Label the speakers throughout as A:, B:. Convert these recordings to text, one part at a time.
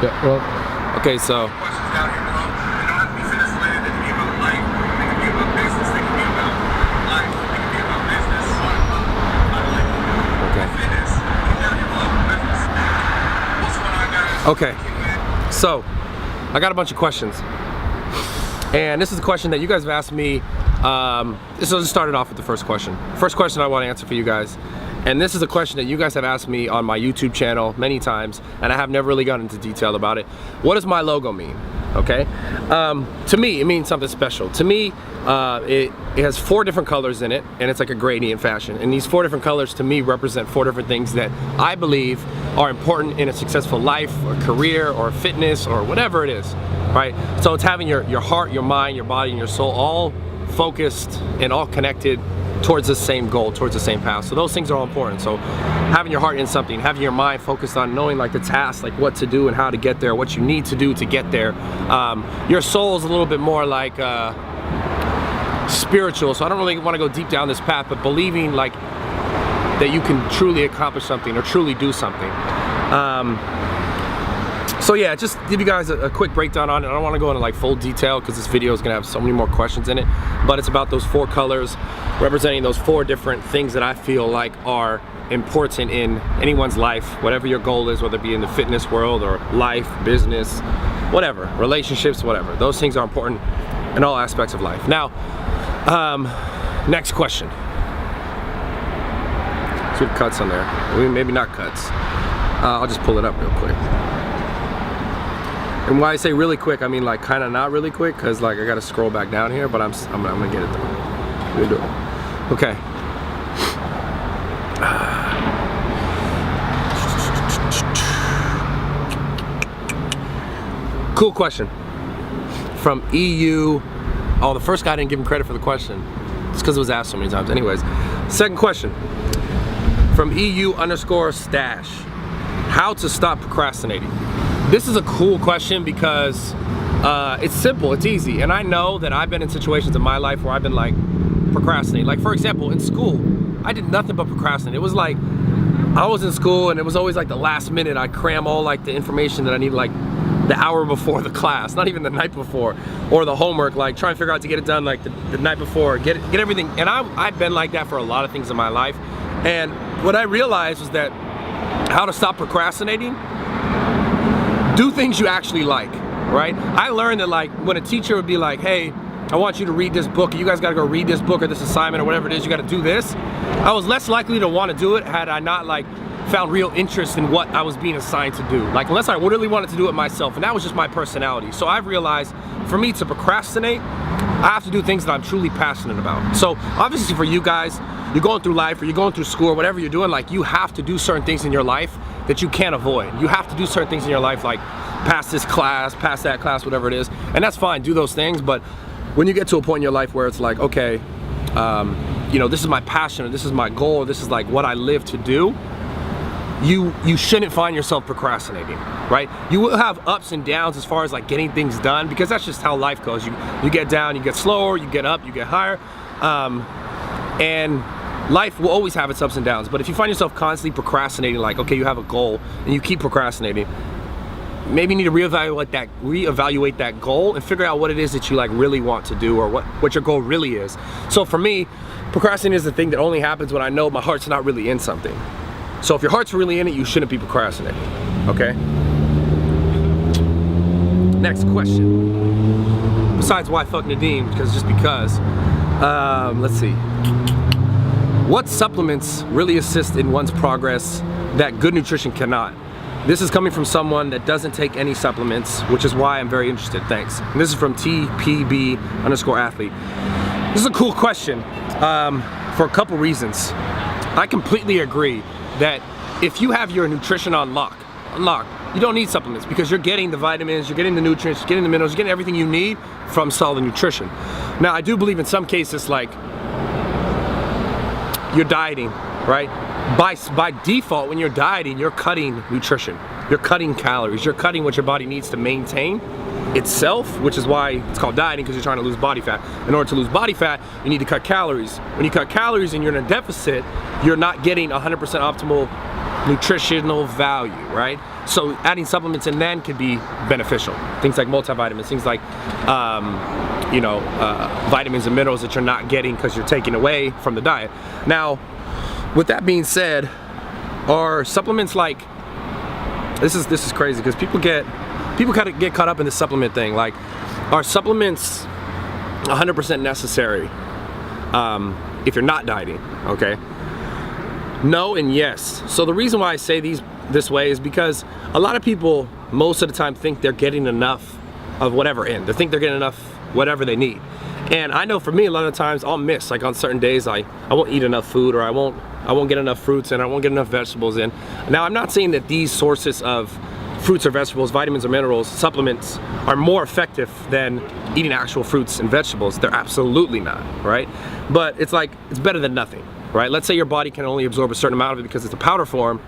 A: Yeah, well, okay, so. Okay, so I got a bunch of questions, and this is a question that you guys have asked me. This will just start it off with the first question. First question I want to answer for you guys, and this is a question that you guys have asked me on my YouTube channel many times, and I have never really gotten into detail about it. What does my logo mean? Okay, to me it means something special. To me, it has 4 different colors in it, and it's like a gradient fashion, and these 4 different colors to me represent 4 different things that I believe are important in a successful life or career or fitness or whatever it is, right? So it's having your heart, your mind, your body, and your soul all focused and all connected towards the same goal, towards the same path. So those things are all important. So having your heart in something, having your mind focused on knowing like the tasks, like what to do and how to get there, what you need to do to get there. Your soul is a little bit more like spiritual, so I don't really want to go deep down this path, but believing like that you can truly accomplish something or truly do something. So yeah, just give you guys a quick breakdown on it. I don't want to go into like full detail because this video is gonna have so many more questions in it, but it's about those 4 colors representing those 4 different things that I feel like are important in anyone's life, whatever your goal is, whether it be in the fitness world or life, business, whatever, relationships, whatever. Those things are important in all aspects of life. Now, next question. See what cuts on there. I mean, maybe not cuts. I'll just pull it up real quick. And when I say really quick, I mean like kind of not really quick, because like I got to scroll back down here, but I'm gonna get it though. I'm gonna do it. Okay. Cool question from EU. Oh, the first guy didn't give him credit for the question. It's because it was asked so many times. Anyways, second question from EU_stash. How to stop procrastinating? This is a cool question because it's simple, it's easy, and I know that I've been in situations in my life where I've been like procrastinating. Like for example, in school, I did nothing but procrastinate. It was like I was in school and it was always like the last minute I'd cram all like the information that I needed like the hour before the class, not even the night before, or the homework, like trying to figure out to get it done like the night before, get everything. And I've been like that for a lot of things in my life, and what I realized was that how to stop procrastinating, do things you actually like, right? I learned that like when a teacher would be like, hey, I want you to read this book, you guys gotta go read this book or this assignment or whatever it is, you gotta do this, I was less likely to want to do it had I not like found real interest in what I was being assigned to do. Like unless I really wanted to do it myself, and that was just my personality. So I've realized for me to procrastinate, I have to do things that I'm truly passionate about. So obviously for you guys, you're going through life or you're going through school or whatever you're doing, like you have to do certain things in your life that you can't avoid. You have to do certain things in your life, like pass this class, pass that class, whatever it is, and that's fine, do those things. But when you get to a point in your life where it's like, okay, you know, this is my passion, or this is my goal, or this is like what I live to do, you shouldn't find yourself procrastinating, right? You will have ups and downs as far as like getting things done, because that's just how life goes. You get down, you get slower, you get up, you get higher, and life will always have its ups and downs. But if you find yourself constantly procrastinating, like okay, you have a goal and you keep procrastinating, maybe you need to reevaluate that goal and figure out what it is that you like really want to do, or what your goal really is. So for me, procrastinating is the thing that only happens when I know my heart's not really in something. So if your heart's really in it, you shouldn't be procrastinating, okay? Next question. Besides why fuck Nadeem, just because. Let's see. What supplements really assist in one's progress that good nutrition cannot? This is coming from someone that doesn't take any supplements, which is why I'm very interested, thanks. And this is from TPB_athlete. This is a cool question for a couple reasons. I completely agree that if you have your nutrition on lock, you don't need supplements, because you're getting the vitamins, you're getting the nutrients, you're getting the minerals, you're getting everything you need from solid nutrition. Now, I do believe in some cases, like, you're dieting, right? By default, when you're dieting, you're cutting nutrition, you're cutting calories, you're cutting what your body needs to maintain itself, which is why it's called dieting, because you're trying to lose body fat. In order to lose body fat, you need to cut calories. When you cut calories and you're in a deficit, you're not getting 100% optimal nutritional value, right? So adding supplements in then could be beneficial. Things like multivitamins, things like vitamins and minerals that you're not getting because you're taking away from the diet. Now, with that being said, are supplements like, this is crazy because people kind of get caught up in the supplement thing. Like, are supplements 100% necessary if you're not dieting? Okay. No and yes. So the reason why I say this way is because a lot of people most of the time think they're getting enough of whatever in. They think they're getting enough whatever they need. And I know for me, a lot of times I'll miss, like on certain days, I won't eat enough food, or I won't get enough fruits in, I won't get enough vegetables in. Now, I'm not saying that these sources of fruits or vegetables, vitamins or minerals, supplements are more effective than eating actual fruits and vegetables. They're absolutely not, right? But it's like, it's better than nothing, right? Let's say your body can only absorb a certain amount of it because it's a powder form.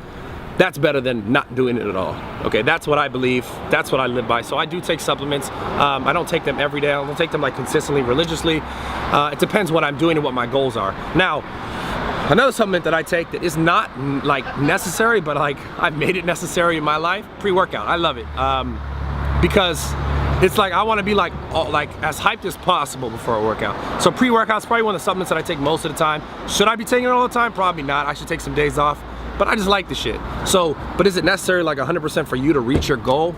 A: That's better than not doing it at all. Okay, that's what I believe. That's what I live by. So I do take supplements. I don't take them every day. I don't take them like consistently, religiously. It depends what I'm doing and what my goals are. Now, another supplement that I take that is not like necessary, but like I've made it necessary in my life, pre-workout. I love it because it's like I want to be like as hyped as possible before a workout. So pre-workout's probably one of the supplements that I take most of the time. Should I be taking it all the time? Probably not. I should take some days off. But I just like the shit. So, but is it necessary like 100% for you to reach your goal?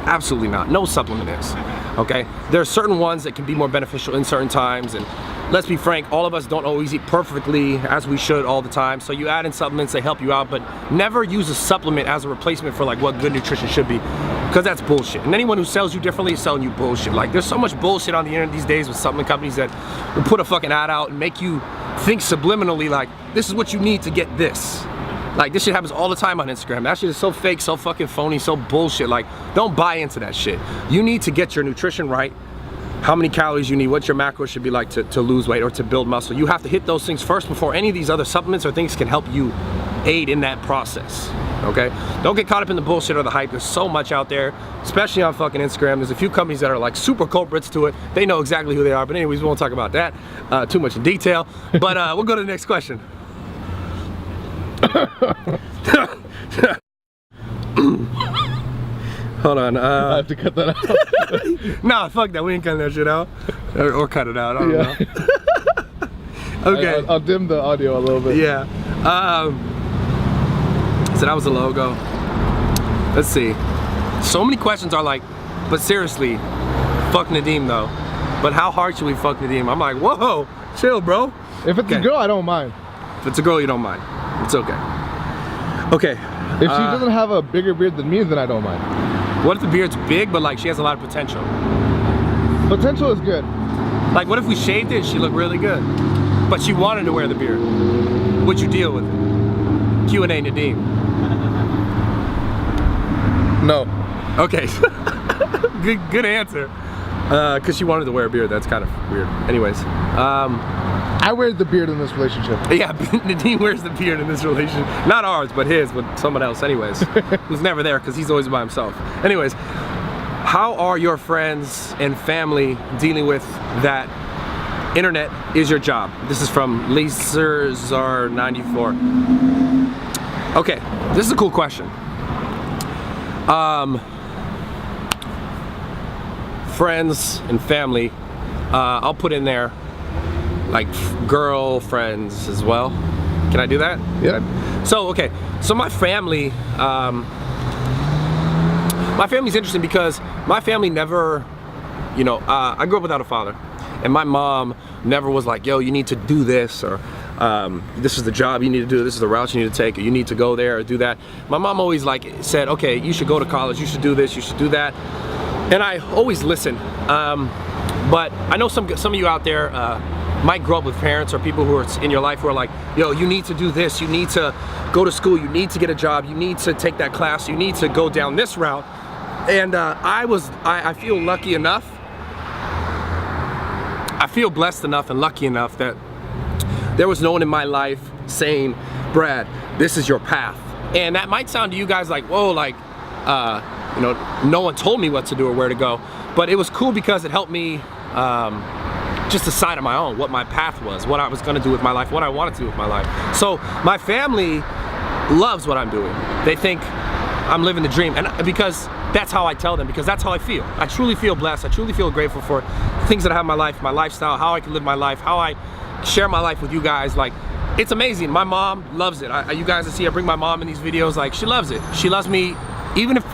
A: Absolutely not. No supplement is. Okay? There are certain ones that can be more beneficial in certain times, and let's be frank, all of us don't always eat perfectly as we should all the time. So you add in supplements, they help you out, but never use a supplement as a replacement for like what good nutrition should be, because that's bullshit. And anyone who sells you differently is selling you bullshit. Like, there's so much bullshit on the internet these days with supplement companies that will put a fucking ad out and make you think subliminally like, this is what you need to get this. Like, this shit happens all the time on Instagram. That shit is so fake, so fucking phony, so bullshit. Like, don't buy into that shit. You need to get your nutrition right, how many calories you need, what your macros should be like to lose weight or to build muscle. You have to hit those things first before any of these other supplements or things can help you aid in that process, okay? Don't get caught up in the bullshit or the hype. There's so much out there, especially on fucking Instagram. There's a few companies that are like super culprits to it. They know exactly who they are, but anyways, we won't talk about that too much in detail. But we'll go to the next question. Hold on.
B: I have to cut that out.
A: Nah, fuck that. We ain't cutting that shit out. Or cut it out. I don't know. Okay.
B: I'll dim the audio a little bit.
A: Yeah. So that was the logo. Let's see. So many questions are like, but seriously, fuck Nadim though. But how hard should we fuck Nadim? I'm like, whoa, chill, bro.
B: If it's a girl, I don't mind.
A: If it's a girl, you don't mind. It's okay. Okay.
B: If she doesn't have a bigger beard than me, then I don't mind.
A: What if the beard's big, but like she has a lot of potential?
B: Potential is good.
A: Like, what if we shaved it and she looked really good, but she wanted to wear the beard? Would you deal with it? Q&A Nadim.
B: No.
A: Okay. good answer. Because she wanted to wear a beard. That's kind of weird. Anyways.
B: I wear the beard in this relationship.
A: Yeah, Nadim wears the beard in this relationship. Not ours, but his, with someone else anyways. Who's never there because he's always by himself. Anyways, how are your friends and family dealing with that internet is your job? This is from LeaserZar94. Okay, this is a cool question. Friends and family, I'll put in there like girlfriends as well. Can I do that?
B: Yeah.
A: So, okay, so my family's interesting because my family never, you know, I grew up without a father, and my mom never was like, yo, you need to do this, or this is the job you need to do, this is the route you need to take, or you need to go there or do that. My mom always like said, okay, you should go to college, you should do this, you should do that, and I always listen. But I know some of you out there might grow up with parents or people who are in your life who are like, yo, you need to do this, you need to go to school, you need to get a job, you need to take that class, you need to go down this route. And I feel lucky enough, I feel blessed enough and lucky enough that there was no one in my life saying, Brad, this is your path. And that might sound to you guys like, whoa, like, you know, no one told me what to do or where to go. But it was cool because it helped me just decide on my own what my path was, what I was gonna do with my life, what I wanted to do with my life. So my family loves what I'm doing. They think I'm living the dream, and because that's how I tell them, because that's how I feel. I truly feel blessed. I truly feel grateful for things that I have in my life, my lifestyle, how I can live my life, how I share my life with you guys. Like, it's amazing. My mom loves it. You guys see I bring my mom in these videos. Like, she loves it. She loves me even if,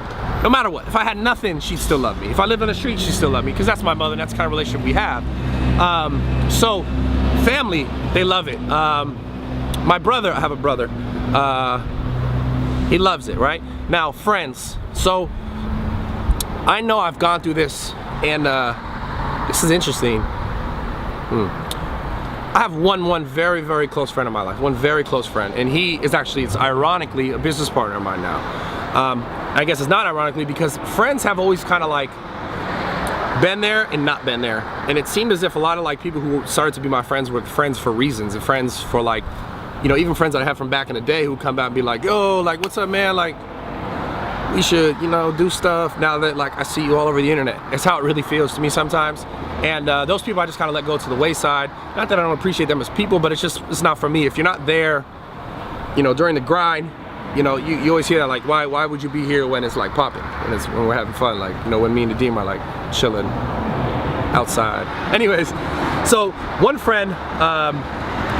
A: no matter what. If I had nothing, she'd still love me. If I lived on the street, she'd still love me, because that's my mother and that's the kind of relationship we have. So family, they love it. My brother, I have a brother, he loves it, right? Now, friends. So I know I've gone through this, and this is interesting. I have one very, very close friend in my life, one very close friend, and he is actually, it's ironically a business partner of mine now. I guess it's not ironically, because friends have always kind of like been there and not been there, and it seemed as if a lot of like people who started to be my friends were friends for reasons, and friends for like, you know, even friends that I had from back in the day who come back and be like, yo, like, what's up, man? Like, we should, you know, do stuff now that like I see you all over the internet. That's how it really feels to me sometimes. And those people I just kind of let go to the wayside. Not that I don't appreciate them as people, but it's not for me. If you're not there, you know, during the grind, you know, you always hear that, like, why would you be here when it's like popping, when we're having fun, like, you know, when me and Nadeem are like chilling outside. Anyways, so one friend,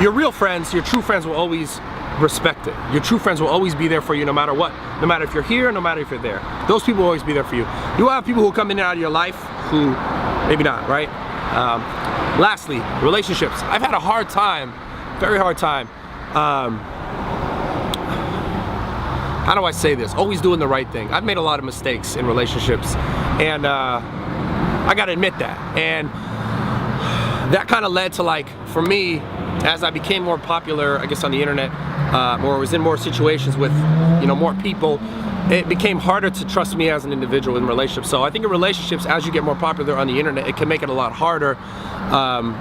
A: your real friends, your true friends will always respect it. Your true friends will always be there for you no matter what. No matter if you're here, no matter if you're there. Those people will always be there for you. You will have people who come in and out of your life who maybe not, right? Lastly, relationships. I've had a hard time, very hard time. How do I say this? Always doing the right thing. I've made a lot of mistakes in relationships, and I gotta admit that. And that kind of led to, like, for me, as I became more popular, I guess, on the internet, or was in more situations with, you know, more people, it became harder to trust me as an individual in relationships. So I think in relationships, as you get more popular on the internet, it can make it a lot harder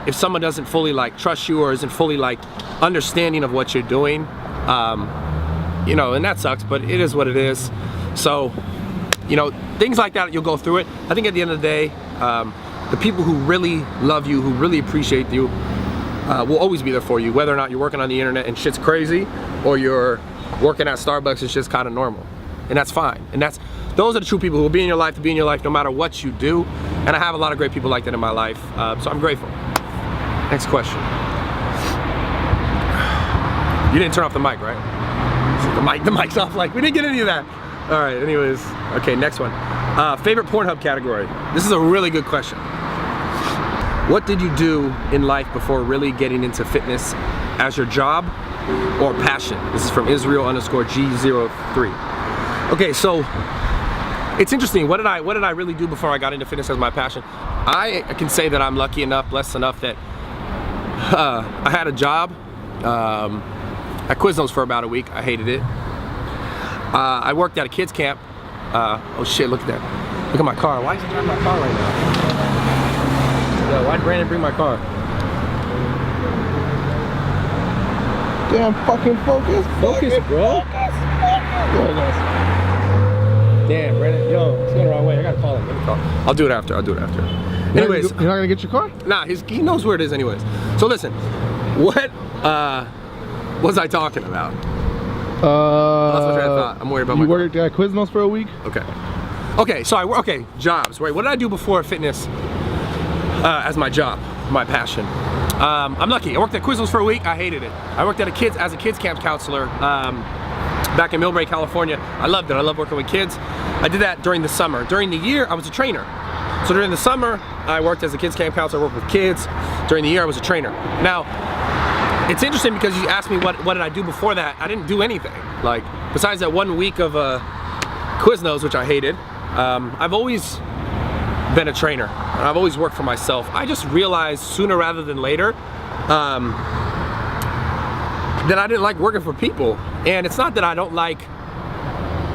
A: if someone doesn't fully like trust you or isn't fully like understanding of what you're doing. You know, and that sucks, but it is what it is. So, you know, things like that, you'll go through it. I think at the end of the day, the people who really love you, who really appreciate you, will always be there for you, whether or not you're working on the internet and shit's crazy, or you're working at Starbucks and shit's kind of normal. And that's fine. And those are the true people who will be in your life, to be in your life no matter what you do. And I have a lot of great people like that in my life, so I'm grateful. Next question. You didn't turn off the mic, right? The mic's off, like, we didn't get any of that. All right, anyways, okay, next one. Favorite Pornhub category. This is a really good question. What did you do in life before really getting into fitness as your job or passion? This is from Israel_G03. Okay, so it's interesting. What did I really do before I got into fitness as my passion? I can say that I'm lucky enough, blessed enough that I had a job at Quiznos for about a week. I hated it. I worked at a kids camp. Oh shit, look at that. Look at my car. Why is he driving my car right now? Yo, why'd Brandon bring my car?
B: Damn, fucking focus.
A: Focus, bro.
B: Focus.
A: Damn, Brandon. Yo, it's going the wrong way. I gotta call him. Let me call him. I'll do it after. Anyways.
B: You're not gonna get your car?
A: Nah, he knows where it is anyways. So listen, what was I talking about? That's my train of thought. I'm worried about my car.
B: You worked at Quiznos for a week?
A: Okay, so jobs, right? What did I do before fitness as my job, my passion? I'm lucky. I worked at Quiznos for a week. I hated it. I worked at as a kids camp counselor back in Millbrae, California. I loved it. I love working with kids. I did that during the summer. During the year, I was a trainer. So during the summer, I worked as a kids camp counselor, worked with kids. During the year, I was a trainer. Now, it's interesting because you asked me what did I do before that. I didn't do anything. Like, besides that 1 week of Quiznos, which I hated, I've always been a trainer. And I've always worked for myself. I just realized sooner rather than later that I didn't like working for people. And it's not that I don't like,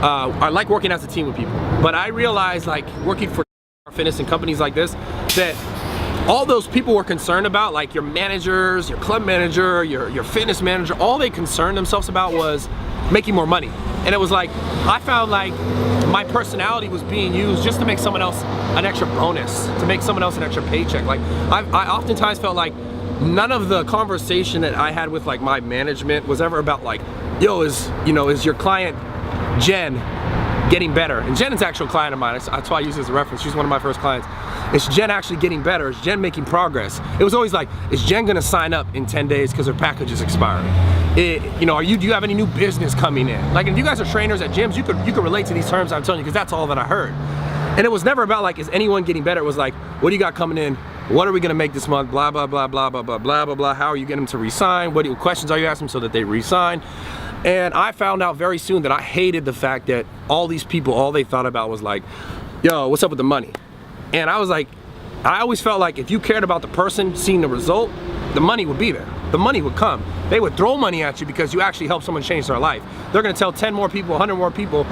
A: I like working as a team with people, but I realized, like, working for fitness and companies like this, that all those people were concerned about, like your managers, your club manager, your fitness manager, all they concerned themselves about was making more money. And it was like, I found like my personality was being used just to make someone else an extra bonus, to make someone else an extra paycheck. Like, I oftentimes felt like none of the conversation that I had with like my management was ever about like yo, is your client Jen getting better? And Jen is an actual client of mine. That's why I use her as a reference. She's one of my first clients. Is Jen actually getting better? Is Jen making progress? It was always like, is Jen gonna sign up in 10 days because her package is expiring? Do you have any new business coming in? Like, if you guys are trainers at gyms, you could relate to these terms I'm telling you, because that's all that I heard. And it was never about like, is anyone getting better? It was like, what do you got coming in? What are we gonna make this month? Blah, blah, blah, blah, blah, blah, blah, blah, blah. How are you getting them to resign? What questions are you asking them so that they resign? And I found out very soon that I hated the fact that all these people, all they thought about was like, yo, what's up with the money? And I was like, I always felt like if you cared about the person seeing the result, the money would be there. The money would come. They would throw money at you because you actually helped someone change their life. They're gonna tell 10 more people, 100 more people,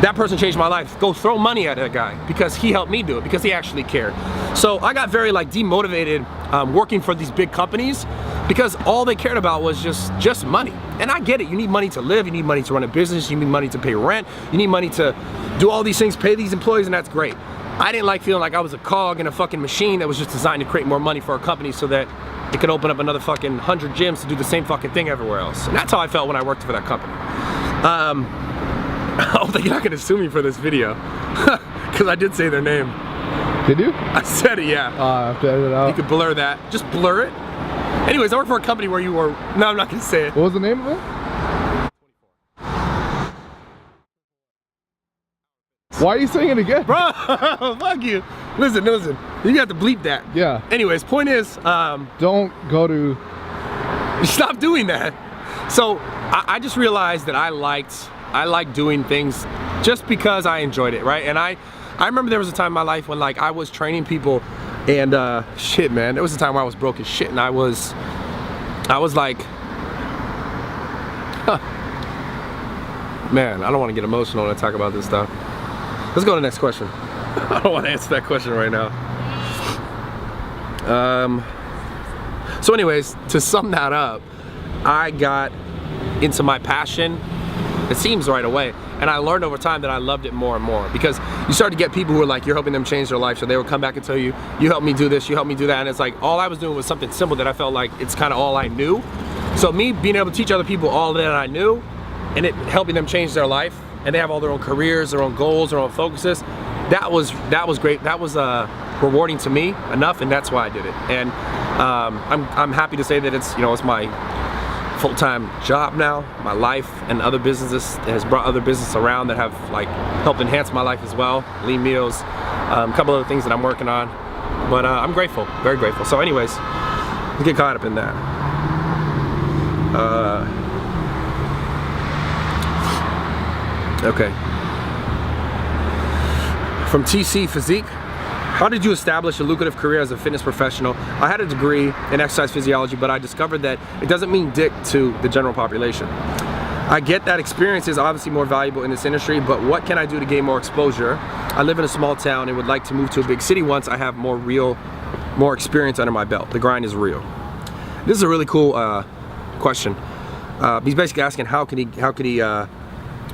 A: that person changed my life. Go throw money at that guy because he helped me do it, because he actually cared. So I got very like demotivated working for these big companies, because all they cared about was just money. And I get it, you need money to live, you need money to run a business, you need money to pay rent, you need money to do all these things, pay these employees, and that's great. I didn't like feeling like I was a cog in a fucking machine that was just designed to create more money for a company so that it could open up another fucking 100 gyms to do the same fucking thing everywhere else. And that's how I felt when I worked for that company. I hope that you're not gonna sue me for this video, because I did say their name.
B: Did you?
A: I said it, yeah.
B: I have to edit it out.
A: You could blur that. Just blur it. Anyways, I work for a company where you were, no, I'm not gonna say it.
B: What was the name of it? Why are you saying it again?
A: Bro, fuck you. Listen, you got to bleep that.
B: Yeah.
A: Anyways, point is,
B: don't go to...
A: Stop doing that. So, I just realized that I liked doing things just because I enjoyed it, right? And I remember there was a time in my life when like I was training people, and shit, man, there was a time where I was broke as shit, and I was like, man, I don't want to get emotional when I talk about this stuff. Let's go to the next question. I don't want to answer that question right now. So anyways, to sum that up, I got into my passion, it seems right away, and I learned over time that I loved it more and more, because you start to get people who are like, you're helping them change their life, so they will come back and tell you, you helped me do this, you helped me do that, and it's like, all I was doing was something simple that I felt like it's kind of all I knew. So me being able to teach other people all that I knew, and it helping them change their life, and they have all their own careers, their own goals, their own focuses, that was great. That was rewarding to me enough, and that's why I did it. And I'm happy to say that it's my full-time job now. My life and other businesses has brought other businesses around that have like helped enhance my life as well. Lean meals, a couple other things that I'm working on. But I'm grateful, very grateful. So anyways, let's get caught up in that. Okay. From TC Physique, how did you establish a lucrative career as a fitness professional? I had a degree in exercise physiology, but I discovered that it doesn't mean dick to the general population. I get that experience is obviously more valuable in this industry, but what can I do to gain more exposure? I live in a small town and would like to move to a big city once I have more experience under my belt. The grind is real. This is a really cool question. He's basically asking how could he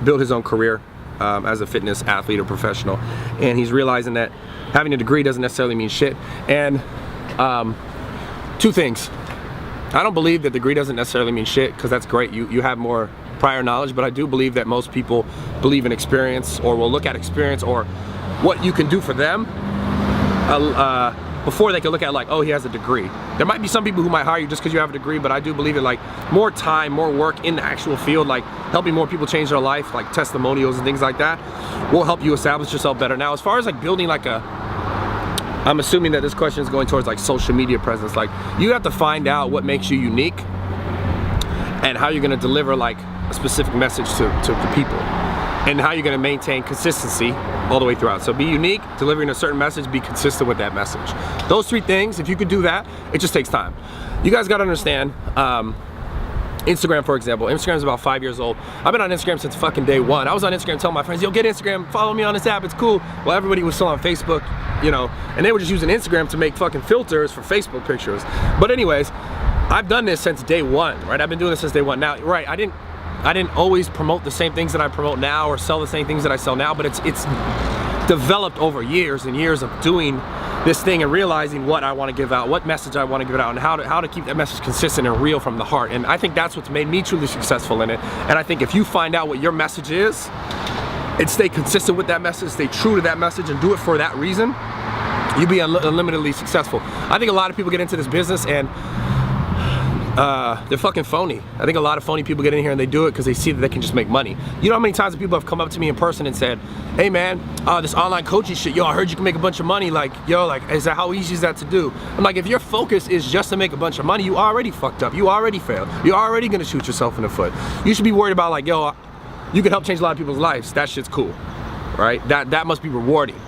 A: build his own career as a fitness athlete or professional, and he's realizing that having a degree doesn't necessarily mean shit. And two things. I don't believe that degree doesn't necessarily mean shit, because that's great. You have more prior knowledge, but I do believe that most people believe in experience, or will look at experience or what you can do for them before they can look at like, oh, he has a degree. There might be some people who might hire you just because you have a degree, but I do believe in like more time, more work in the actual field, like helping more people change their life, like testimonials and things like that, will help you establish yourself better. Now, as far as like building like I'm assuming that this question is going towards like social media presence. Like, you have to find out what makes you unique and how you're gonna deliver like a specific message to people, and how you're gonna maintain consistency all the way throughout. So be unique, delivering a certain message, be consistent with that message. Those three things, if you could do that, it just takes time. You guys gotta understand, Instagram, for example. Instagram's about 5 years old. I've been on Instagram since fucking day one. I was on Instagram telling my friends, yo, get Instagram, follow me on this app, it's cool. Well, everybody was still on Facebook, and they were just using Instagram to make fucking filters for Facebook pictures. But anyways, I've done this since day one, right? I've been doing this since day one. Now, right, I didn't always promote the same things that I promote now or sell the same things that I sell now, but it's developed over years and years of doing this thing and realizing what I want to give out, what message I want to give out, and how to keep that message consistent and real from the heart. And I think that's what's made me truly successful in it. And I think if you find out what your message is and stay consistent with that message, stay true to that message, and do it for that reason, you'll be unlimitedly successful. I think a lot of people get into this business and they're fucking phony. I think a lot of phony people get in here and they do it because they see that they can just make money. You know how many times people have come up to me in person and said, hey man, this online coaching shit, yo, I heard you can make a bunch of money. Like, yo, like, is that, how easy is that to do? I'm like, if your focus is just to make a bunch of money, you already fucked up. You already failed. You're already gonna shoot yourself in the foot. You should be worried about like, yo, you can help change a lot of people's lives. That shit's cool, right? That must be rewarding,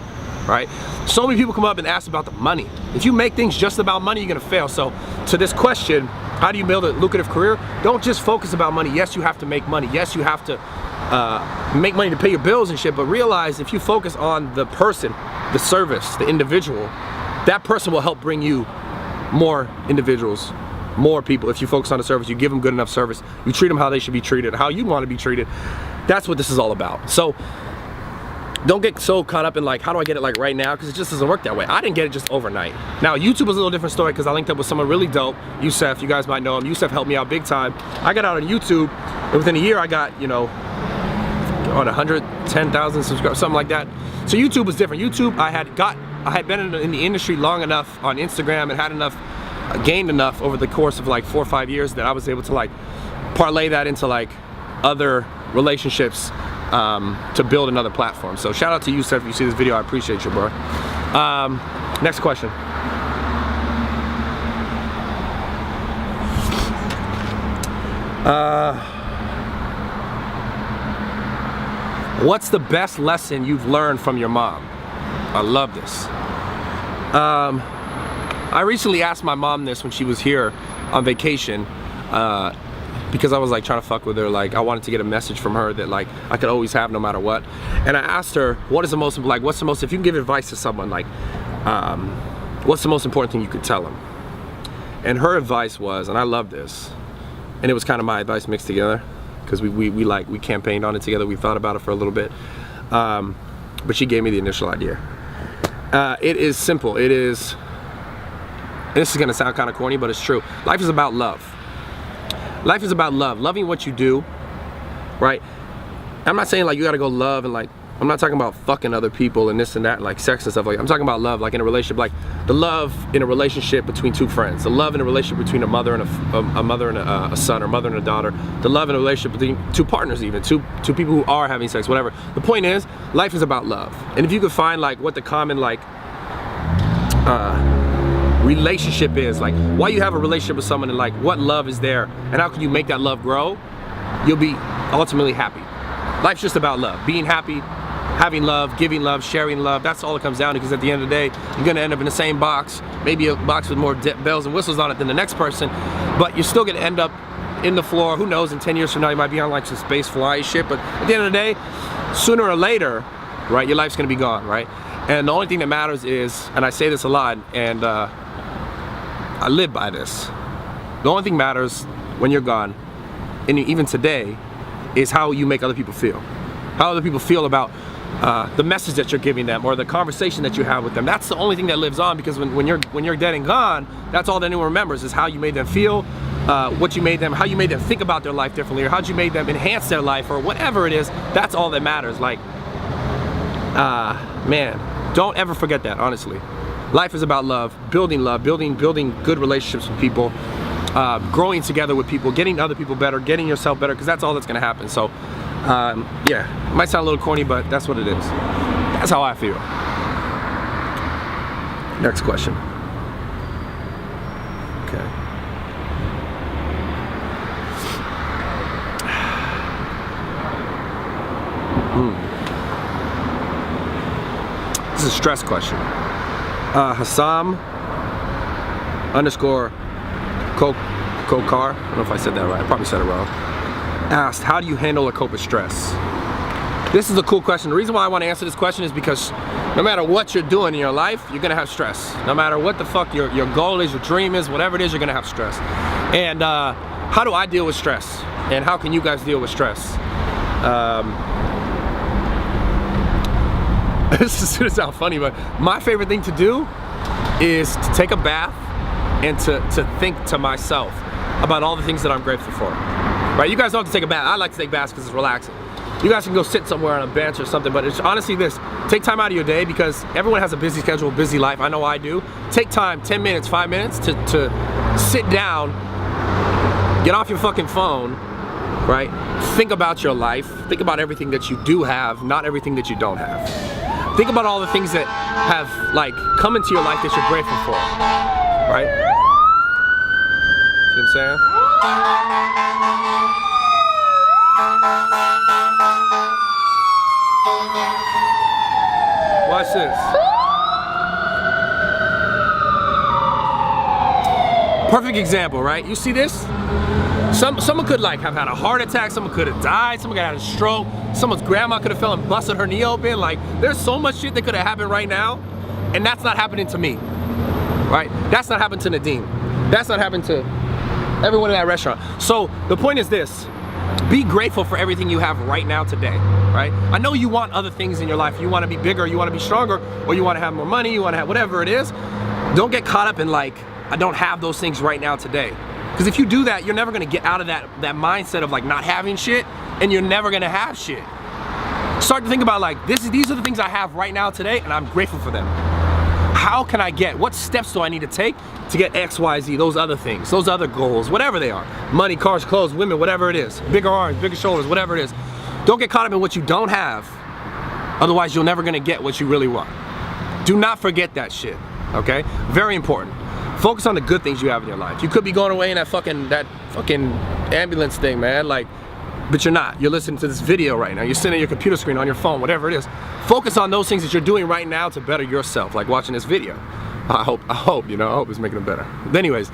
A: right? So many people come up and ask about the money. If you make things just about money, you're gonna fail. So to this question, how do you build a lucrative career? Don't just focus about money. Yes, you have to make money. Yes, you have to make money to pay your bills and shit, but realize if you focus on the person, the service, the individual, that person will help bring you more individuals, more people. If you focus on the service, you give them good enough service, you treat them how they should be treated, how you want to be treated. That's what this is all about. So don't get so caught up in like, how do I get it like right now? Because it just doesn't work that way. I didn't get it just overnight. Now, YouTube was a little different story because I linked up with someone really dope, Yusef. You guys might know him. Yusef helped me out big time. I got out on YouTube, and within a year I got, you know, on 110,000 subscribers, something like that. So YouTube was different. YouTube, I had been in the industry long enough on Instagram and had enough, gained enough over the course of like 4 or 5 years that I was able to like parlay that into like other relationships to build another platform. So shout out to you, Seth, if you see this video. I appreciate you, bro. Next question. What's the best lesson you've learned from your mom? I love this. I recently asked my mom this when she was here on vacation, because I was like trying to fuck with her. Like, I wanted to get a message from her that like I could always have no matter what. And I asked her, what's the most, if you can give advice to someone, like, what's the most important thing you could tell them? And her advice was, and I love this, and it was kind of my advice mixed together, because we campaigned on it together, we thought about it for a little bit, but she gave me the initial idea. It is simple. It is, and this is gonna sound kind of corny, but it's true. Life is about love. Life is about love, loving what you do, right? I'm not saying like you gotta go love and like, I'm not talking about fucking other people and this and that, like sex and stuff like that. I'm talking about love, like in a relationship, like the love in a relationship between two friends, the love in a relationship between a mother and a mother and a son, or mother and a daughter, the love in a relationship between two partners, even two people who are having sex, whatever. The point is, life is about love. And if you could find like what the common like relationship is, like why you have a relationship with someone and like what love is there and how can you make that love grow, you'll be ultimately happy. Life's just about love, being happy, having love, giving love, sharing love. That's all it comes down to, because at the end of the day, you're gonna end up in the same box, maybe a box with more bells and whistles on it than the next person, but you're still gonna end up in the floor. Who knows, in 10 years from now, you might be on like some space fly shit, but at the end of the day, sooner or later, right, your life's gonna be gone, right? And the only thing that matters is, and I say this a lot, and I live by this, the only thing matters when you're gone, and even today, is how you make other people feel. How other people feel about the message that you're giving them, or the conversation that you have with them. That's the only thing that lives on, because when you're dead and gone, that's all that anyone remembers, is how you made them feel, what you made them, how you made them think about their life differently, or how you made them enhance their life, or whatever it is. That's all that matters. Like, man, don't ever forget that, honestly. Life is about love, building good relationships with people, growing together with people, getting other people better, getting yourself better, because that's all that's gonna happen. So, yeah, it might sound a little corny, but that's what it is. That's how I feel. Next question. Okay. This is a stress question. Hassam _ Kokar, I don't know if I said that right, I probably said it wrong, asked, how do you handle or cope with stress? This is a cool question. The reason why I want to answer this question is because no matter what you're doing in your life, you're gonna have stress. No matter what the fuck your goal is, your dream is, whatever it is, you're gonna have stress. And how do I deal with stress? And how can you guys deal with stress? This is gonna sound funny, but my favorite thing to do is to take a bath and to think to myself about all the things that I'm grateful for. Right? You guys don't have to take a bath. I like to take baths because it's relaxing. You guys can go sit somewhere on a bench or something, but it's honestly this. Take time out of your day, because everyone has a busy schedule, busy life. I know I do. Take time, 10 minutes, 5 minutes to sit down, get off your fucking phone, right? Think about your life. Think about everything that you do have, not everything that you don't have. Think about all the things that have like come into your life that you're grateful for, right? See what I'm saying? Watch this. Perfect example, right? You see this? Someone could like have had a heart attack, someone could have died, someone could have had a stroke, someone's grandma could have fell and busted her knee open. Like, there's so much shit that could have happened right now, and that's not happening to me, right? That's not happening to Nadine. That's not happening to everyone in that restaurant. So the point is this: be grateful for everything you have right now today, right? I know you want other things in your life. You want to be bigger, you want to be stronger, or you want to have more money, you want to have whatever it is. Don't get caught up in like, I don't have those things right now today. Because if you do that, you're never gonna get out of that mindset of like not having shit, and you're never gonna have shit. Start to think about like, these are the things I have right now today, and I'm grateful for them. How can I get, what steps do I need to take to get X, Y, Z, those other things, those other goals, whatever they are. Money, cars, clothes, women, whatever it is. Bigger arms, bigger shoulders, whatever it is. Don't get caught up in what you don't have. Otherwise, you're never gonna get what you really want. Do not forget that shit, okay? Very important. Focus on the good things you have in your life. You could be going away in that fucking ambulance thing, man, like, but you're not. You're listening to this video right now. You're sitting at your computer screen, on your phone, whatever it is. Focus on those things that you're doing right now to better yourself, like watching this video. I hope, you know, I hope it's making it better. But anyways,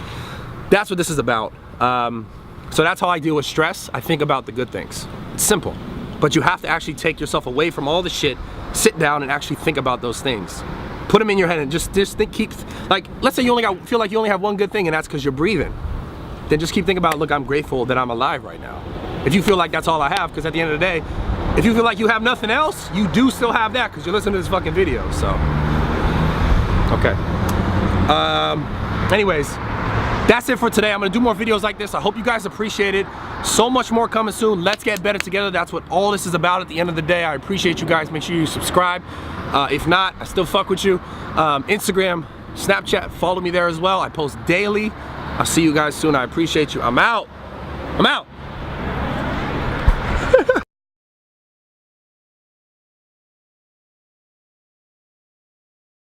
A: that's what this is about. So that's how I deal with stress. I think about the good things. It's simple, but you have to actually take yourself away from all the shit, sit down and actually think about those things. Put them in your head and just think, like, let's say you feel like you only have one good thing, and that's because you're breathing. Then just keep thinking about, look, I'm grateful that I'm alive right now. If you feel like that's all I have, because at the end of the day, if you feel like you have nothing else, you do still have that, because you're listening to this fucking video, so. Okay. Anyways, that's it for today. I'm gonna do more videos like this. I hope you guys appreciate it. So much more coming soon. Let's get better together. That's what all this is about at the end of the day. I appreciate you guys. Make sure you subscribe. If not, I still fuck with you. Instagram, Snapchat, follow me there as well. I post daily. I'll see you guys soon. I appreciate you. I'm out.